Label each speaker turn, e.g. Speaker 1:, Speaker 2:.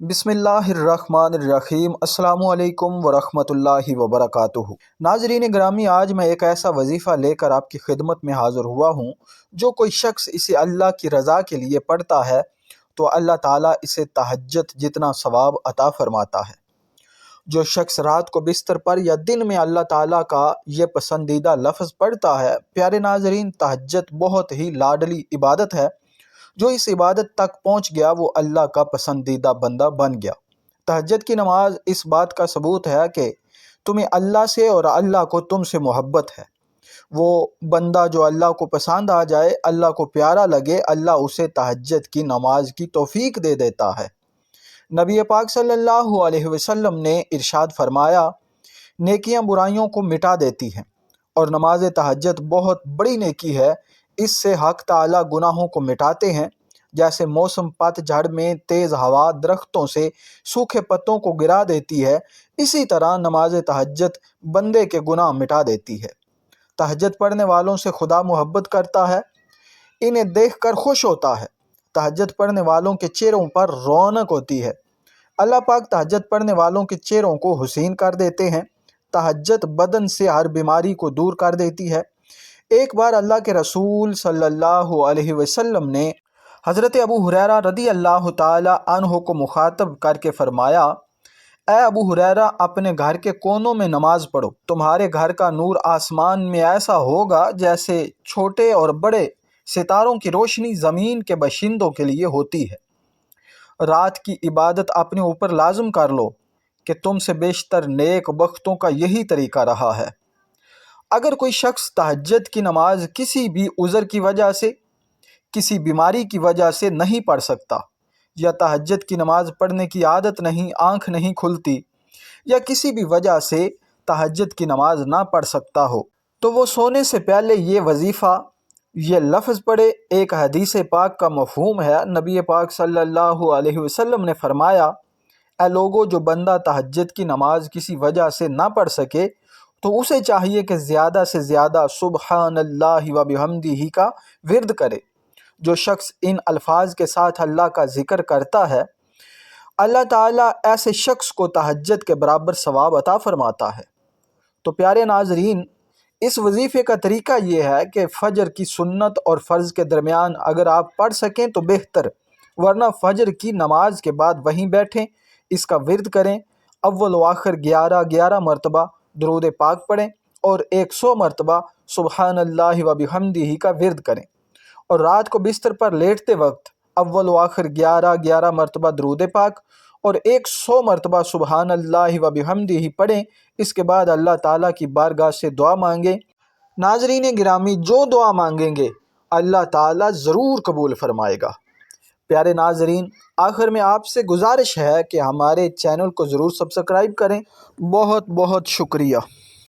Speaker 1: بسم اللہ الرحمن الرحیم۔ السلام علیکم ورحمۃ اللہ وبرکاتہ۔ ناظرین گرامی، آج میں ایک ایسا وظیفہ لے کر آپ کی خدمت میں حاضر ہوا ہوں جو کوئی شخص اسے اللہ کی رضا کے لیے پڑھتا ہے تو اللہ تعالیٰ اسے تہجد جتنا ثواب عطا فرماتا ہے۔ جو شخص رات کو بستر پر یا دن میں اللہ تعالیٰ کا یہ پسندیدہ لفظ پڑھتا ہے، پیارے ناظرین، تہجد بہت ہی لاڈلی عبادت ہے۔ جو اس عبادت تک پہنچ گیا وہ اللہ کا پسندیدہ بندہ بن گیا۔ تہجد کی نماز اس بات کا ثبوت ہے کہ تمہیں اللہ سے اور اللہ کو تم سے محبت ہے۔ وہ بندہ جو اللہ کو پسند آ جائے، اللہ کو پیارا لگے، اللہ اسے تہجد کی نماز کی توفیق دے دیتا ہے۔ نبی پاک صلی اللہ علیہ وسلم نے ارشاد فرمایا، نیکیاں برائیوں کو مٹا دیتی ہیں اور نماز تہجد بہت بڑی نیکی ہے۔ اس سے حق تعالیٰ گناہوں کو مٹاتے ہیں۔ جیسے موسم پت جھڑ میں تیز ہوا درختوں سے سوکھے پتوں کو گرا دیتی ہے، اسی طرح نماز تہجد بندے کے گناہ مٹا دیتی ہے۔ تہجد پڑھنے والوں سے خدا محبت کرتا ہے، انہیں دیکھ کر خوش ہوتا ہے۔ تہجد پڑھنے والوں کے چہروں پر رونق ہوتی ہے۔ اللہ پاک تہجد پڑھنے والوں کے چہروں کو حسین کر دیتے ہیں۔ تہجد بدن سے ہر بیماری کو دور کر دیتی ہے۔ ایک بار اللہ کے رسول صلی اللہ علیہ وسلم نے حضرت ابو ہریرہ رضی اللہ تعالی عنہ کو مخاطب کر کے فرمایا، اے ابو ہریرہ، اپنے گھر کے کونوں میں نماز پڑھو، تمہارے گھر کا نور آسمان میں ایسا ہوگا جیسے چھوٹے اور بڑے ستاروں کی روشنی زمین کے باشندوں کے لیے ہوتی ہے۔ رات کی عبادت اپنے اوپر لازم کر لو کہ تم سے بیشتر نیک بختوں کا یہی طریقہ رہا ہے۔ اگر کوئی شخص تہجد کی نماز کسی بھی عذر کی وجہ سے، کسی بیماری کی وجہ سے نہیں پڑھ سکتا، یا تہجد کی نماز پڑھنے کی عادت نہیں، آنکھ نہیں کھلتی، یا کسی بھی وجہ سے تہجد کی نماز نہ پڑھ سکتا ہو، تو وہ سونے سے پہلے یہ وظیفہ، یہ لفظ پڑھے۔ ایک حدیث پاک کا مفہوم ہے، نبی پاک صلی اللہ علیہ وسلم نے فرمایا، اے لوگو، جو بندہ تہجد کی نماز کسی وجہ سے نہ پڑھ سکے تو اسے چاہیے کہ زیادہ سے زیادہ سبحان اللہ و بحمدہ کا ورد کرے۔ جو شخص ان الفاظ کے ساتھ اللہ کا ذکر کرتا ہے، اللہ تعالیٰ ایسے شخص کو تہجد کے برابر ثواب عطا فرماتا ہے۔ تو پیارے ناظرین، اس وظیفے کا طریقہ یہ ہے کہ فجر کی سنت اور فرض کے درمیان اگر آپ پڑھ سکیں تو بہتر، ورنہ فجر کی نماز کے بعد وہیں بیٹھیں، اس کا ورد کریں، اول و آخر 11 مرتبہ درود پاک پڑھیں اور 100 مرتبہ سبحان اللہ و بحمدہ کا ورد کریں، اور رات کو بستر پر لیٹتے وقت اول و آخر 11 مرتبہ درود پاک اور 100 مرتبہ سبحان اللہ و بحمدہ پڑھیں۔ اس کے بعد اللہ تعالیٰ کی بارگاہ سے دعا مانگیں۔ ناظرین گرامی، جو دعا مانگیں گے اللہ تعالیٰ ضرور قبول فرمائے گا۔ پیارے ناظرین، آخر میں آپ سے گزارش ہے کہ ہمارے چینل کو ضرور سبسکرائب کریں۔ بہت بہت شکریہ۔